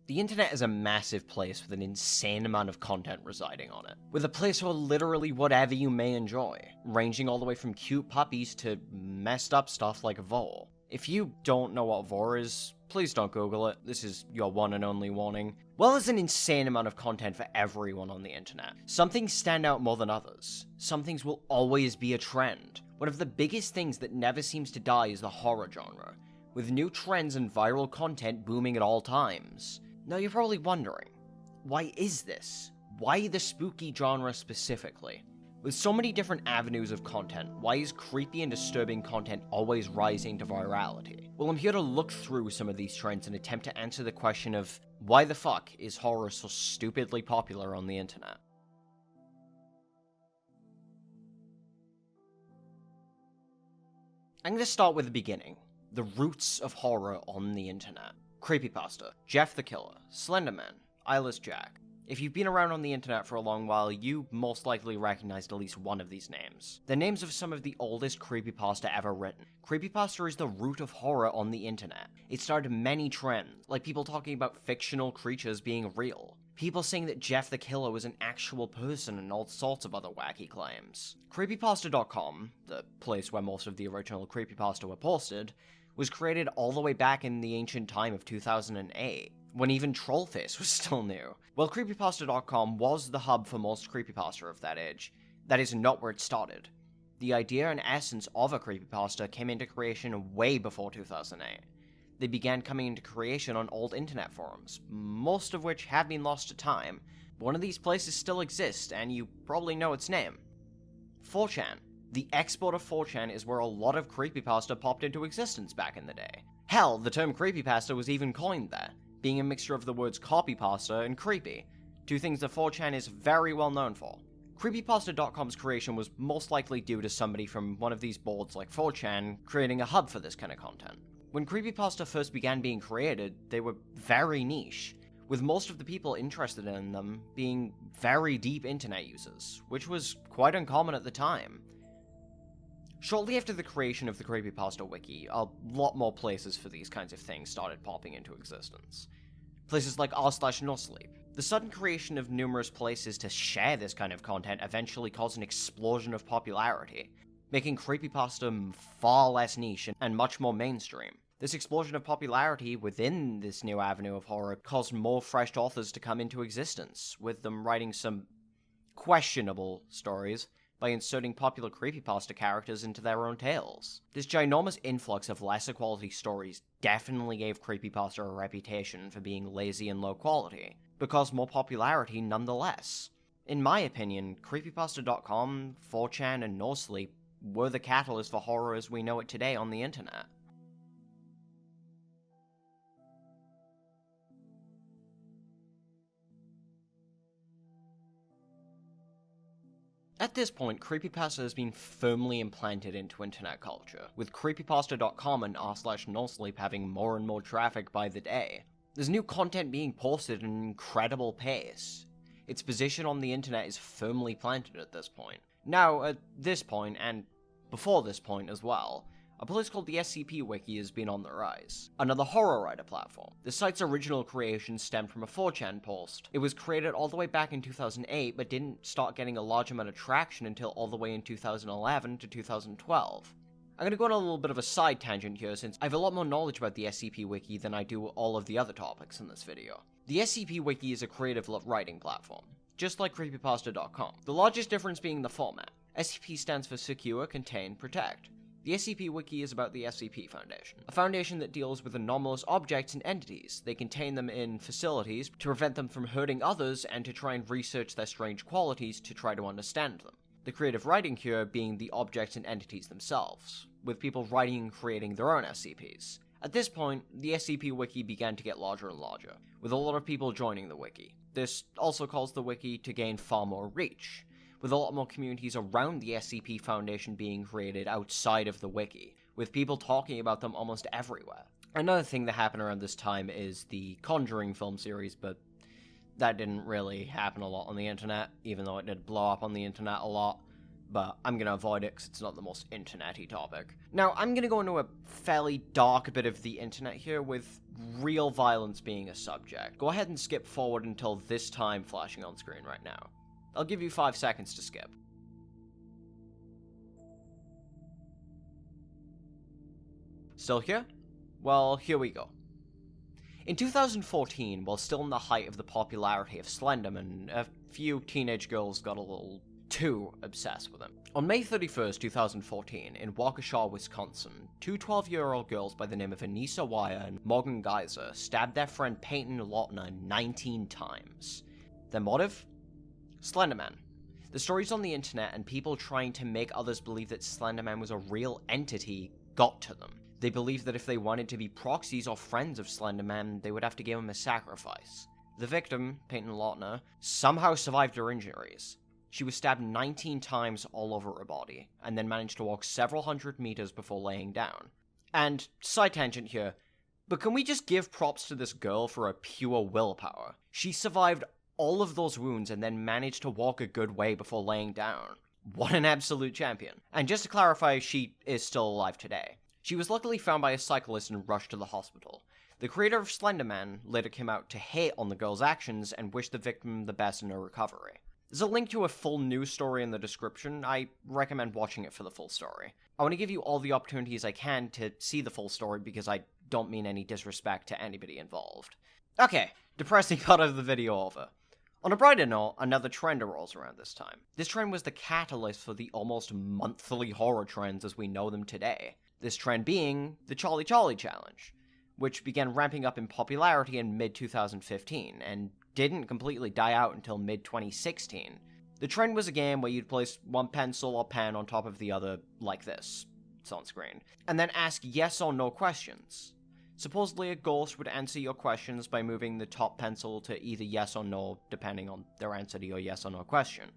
The internet is a massive place with an insane amount of content residing on it, with a place for literally whatever you may enjoy, ranging all the way from cute puppies to messed up stuff like Vore. If you don't know what Vore is, please don't Google it, this is your one and only warning. Well, there's an insane amount of content for everyone on the internet. Some things stand out more than others. Some things will always be a trend. One of the biggest things that never seems to die is the horror genre, with new trends and viral content booming at all times. Now you're probably wondering, why is this? Why the spooky genre specifically? With so many different avenues of content, why is creepy and disturbing content always rising to virality? Well, I'm here to look through some of these trends and attempt to answer the question of, why the fuck is horror so stupidly popular on the internet? I'm going to start with the beginning, the roots of horror on the internet. Creepypasta, Jeff the Killer, Slenderman, Eyeless Jack. If you've been around on the internet for a long while, you most likely recognized at least one of these names. They're names of some of the oldest creepypasta ever written. Creepypasta is the root of horror on the internet. It started many trends, like people talking about fictional creatures being real, people saying that Jeff the Killer was an actual person, and all sorts of other wacky claims. Creepypasta.com, the place where most of the original creepypasta were posted, was created all the way back in the ancient time of 2008, when even Trollface was still new. Well, Creepypasta.com was the hub for most creepypasta of that age. That is not where it started. The idea and essence of a creepypasta came into creation way before 2008. They began coming into creation on old internet forums, most of which have been lost to time. One of these places still exists, and you probably know its name. 4chan. The export of 4chan is where a lot of creepypasta popped into existence back in the day. Hell, the term creepypasta was even coined there, being a mixture of the words copypasta and creepy, two things that 4chan is very well known for. Creepypasta.com's creation was most likely due to somebody from one of these boards like 4chan creating a hub for this kind of content. When creepypasta first began being created, they were very niche, with most of the people interested in them being very deep internet users, which was quite uncommon at the time. Shortly after the creation of the Creepypasta Wiki, a lot more places for these kinds of things started popping into existence. Places like r/nosleep. The sudden creation of numerous places to share this kind of content eventually caused an explosion of popularity, making creepypasta far less niche and much more mainstream. This explosion of popularity within this new avenue of horror caused more fresh authors to come into existence, with them writing some questionable stories by inserting popular creepypasta characters into their own tales. This ginormous influx of lesser quality stories definitely gave creepypasta a reputation for being lazy and low quality, but caused more popularity nonetheless. In my opinion, Creepypasta.com, 4chan, and NoSleep were the catalyst for horror as we know it today on the internet. At this point, creepypasta has been firmly implanted into internet culture, with creepypasta.com and r/nosleep having more and more traffic by the day. There's new content being posted at an incredible pace. Its position on the internet is firmly planted at this point. Now, at this point, and before this point as well, a place called the SCP Wiki has been on the rise. Another horror writer platform. The site's original creation stemmed from a 4chan post. It was created all the way back in 2008, but didn't start getting a large amount of traction until all the way in 2011 to 2012. I'm gonna go on a little bit of a side tangent here, since I have a lot more knowledge about the SCP Wiki than I do all of the other topics in this video. The SCP Wiki is a creative writing platform, just like Creepypasta.com. The largest difference being the format. SCP stands for Secure, Contain, Protect. The SCP Wiki is about the SCP Foundation, a foundation that deals with anomalous objects and entities. They contain them in facilities to prevent them from hurting others and to try and research their strange qualities to try to understand them. The creative writing here being the objects and entities themselves, with people writing and creating their own SCPs. At this point, the SCP Wiki began to get larger and larger, with a lot of people joining the wiki. This also caused the wiki to gain far more reach, with a lot more communities around the SCP Foundation being created outside of the wiki, with people talking about them almost everywhere. Another thing that happened around this time is the Conjuring film series, but that didn't really happen a lot on the internet, even though it did blow up on the internet a lot. but I'm gonna avoid it because it's not the most internet-y topic. Now, I'm gonna go into a fairly dark bit of the internet here, with real violence being a subject. Go ahead and skip forward until this time flashing on screen right now. I'll give you 5 seconds to skip. Still here? Well, here we go. In 2014, while still in the height of the popularity of Slenderman, a few teenage girls got a little too obsessed with him. On May 31st, 2014, in Waukesha, Wisconsin, two 12-year-old girls by the name of Anissa Wire and Morgan Geyser stabbed their friend Peyton Lautner 19 times. Their motive? Slenderman. The stories on the internet and people trying to make others believe that Slenderman was a real entity got to them. They believed that if they wanted to be proxies or friends of Slenderman, they would have to give him a sacrifice. The victim, Peyton Lautner, somehow survived her injuries. She was stabbed 19 times all over her body, and then managed to walk several hundred meters before laying down. And, side tangent here, but can we just give props to this girl for her pure willpower? She survived all of those wounds and then managed to walk a good way before laying down. What an absolute champion. And just to clarify, she is still alive today. She was luckily found by a cyclist and rushed to the hospital. The creator of Slenderman later came out to hate on the girl's actions and wished the victim the best in her recovery. There's a link to a full news story in the description. I recommend watching it for the full story. I want to give you all the opportunities I can to see the full story because I don't mean any disrespect to anybody involved. Okay, depressing part of the video over. On a brighter note, another trend arose around this time. This trend was the catalyst for the almost monthly horror trends as we know them today. This trend being the Charlie Charlie Challenge, which began ramping up in popularity in mid-2015, and didn't completely die out until mid-2016. The trend was a game where you'd place one pencil or pen on top of the other, like this, it's on screen, and then ask yes or no questions. Supposedly a ghost would answer your questions by moving the top pencil to either yes or no, depending on their answer to your yes or no question.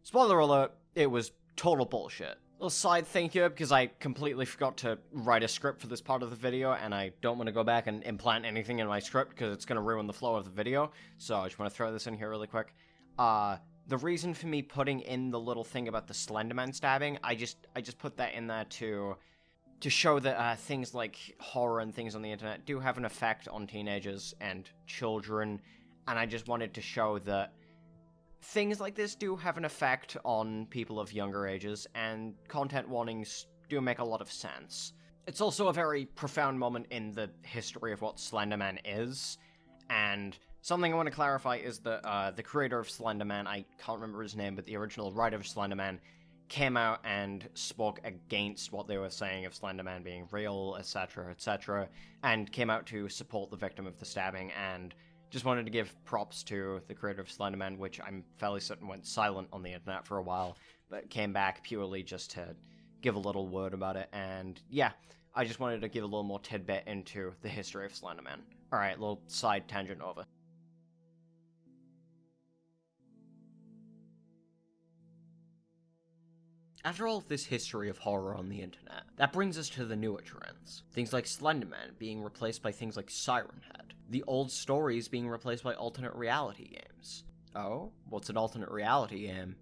Spoiler alert, it was total bullshit. Little side thing here, because I completely forgot to write a script for this part of the video, and I don't want to go back and implant anything in my script, because it's going to ruin the flow of the video, so I just want to throw this in here really quick. The reason for me putting in the little thing about the Slenderman stabbing, I just put that in there to show that things like horror and things on the internet do have an effect on teenagers and children, and I just wanted to show that things like this do have an effect on people of younger ages, and content warnings do make a lot of sense. It's also a very profound moment in the history of what Slenderman is, and something I want to clarify is that the creator of Slenderman, I can't remember his name, but the original writer of Slenderman, came out and spoke against what they were saying of Slenderman being real, etc., and came out to support the victim of the stabbing, and just wanted to give props to the creator of Slenderman, which I'm fairly certain went silent on the internet for a while, but came back purely just to give a little word about it, and yeah, I just wanted to give a little more tidbit into the history of Slenderman. Alright, little side tangent over. After all of this history of horror on the internet, that brings us to the newer trends. Things like Slenderman being replaced by things like Siren Head. The old stories being replaced by alternate reality games. Oh? What's an alternate reality game?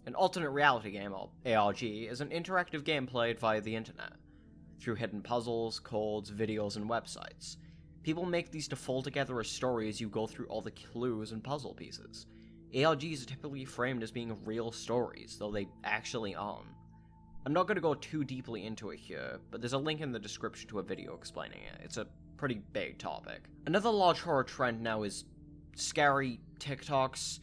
An alternate reality game, or ARG, is an interactive game played via the internet, through hidden puzzles, codes, videos, and websites. People make these to fold together a story as you go through all the clues and puzzle pieces. ARGs are typically framed as being real stories, though they actually aren't. I'm not going to go too deeply into it here, but there's a link in the description to a video explaining it. It's a pretty big topic. Another large horror trend now is scary TikToks.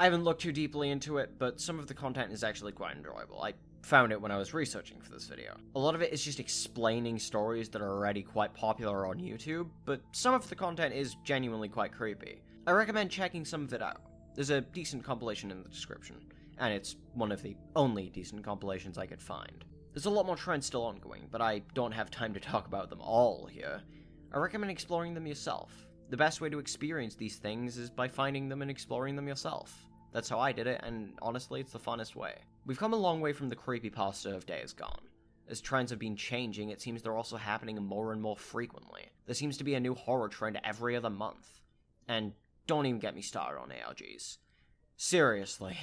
I haven't looked too deeply into it, but some of the content is actually quite enjoyable. I found it when I was researching for this video. A lot of it is just explaining stories that are already quite popular on YouTube, but some of the content is genuinely quite creepy. I recommend checking some of it out. There's a decent compilation in the description, and it's one of the only decent compilations I could find. There's a lot more trends still ongoing, but I don't have time to talk about them all here. I recommend exploring them yourself. The best way to experience these things is by finding them and exploring them yourself. That's how I did it, and honestly, it's the funnest way. We've come a long way from the creepypasta of days gone. As trends have been changing, it seems they're also happening more and more frequently. There seems to be a new horror trend every other month. And don't even get me started on ARGs. Seriously,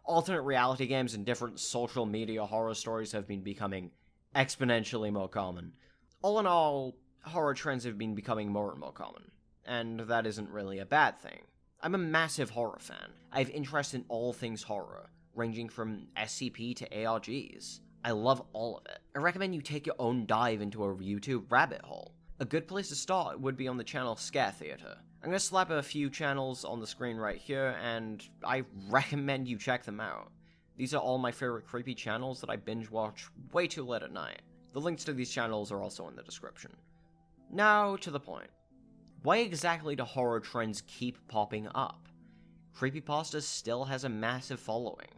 Alternate reality games and different social media horror stories have been becoming exponentially more common. All in all, horror trends have been becoming more and more common, and that isn't really a bad thing. I'm a massive horror fan. I have interest in all things horror, ranging from SCP to ARGs. I love all of it. I recommend you take your own dive into a YouTube rabbit hole. A good place to start would be on the channel Scare Theater. I'm gonna slap a few channels on the screen right here, and I recommend you check them out. These are all my favorite creepy channels that I binge watch way too late at night. The links to these channels are also in the description. Now, to the point. Why exactly do horror trends keep popping up? Creepypasta still has a massive following,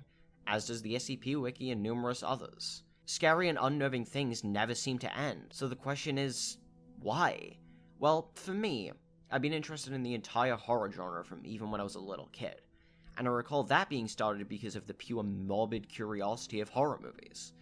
as does the SCP Wiki and numerous others. Scary and unnerving things never seem to end, so the question is, why? Well, for me, I've been interested in the entire horror genre from even when I was a little kid, and I recall that being started because of the pure morbid curiosity of horror movies.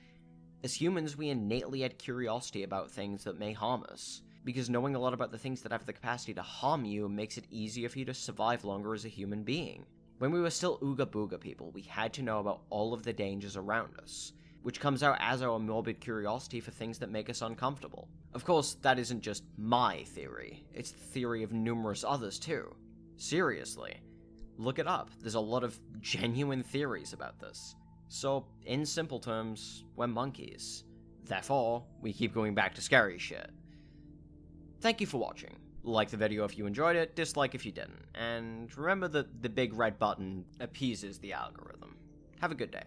As humans, we innately had curiosity about things that may harm us, because knowing a lot about the things that have the capacity to harm you makes it easier for you to survive longer as a human being. When we were still Ooga Booga people, we had to know about all of the dangers around us, which comes out as our morbid curiosity for things that make us uncomfortable. Of course, that isn't just my theory, it's the theory of numerous others too. Seriously, look it up, there's a lot of genuine theories about this. So, in simple terms, we're monkeys. Therefore, we keep going back to scary shit. Thank you for watching. Like the video if you enjoyed it, dislike if you didn't, and remember that the big red button appeases the algorithm. Have a good day.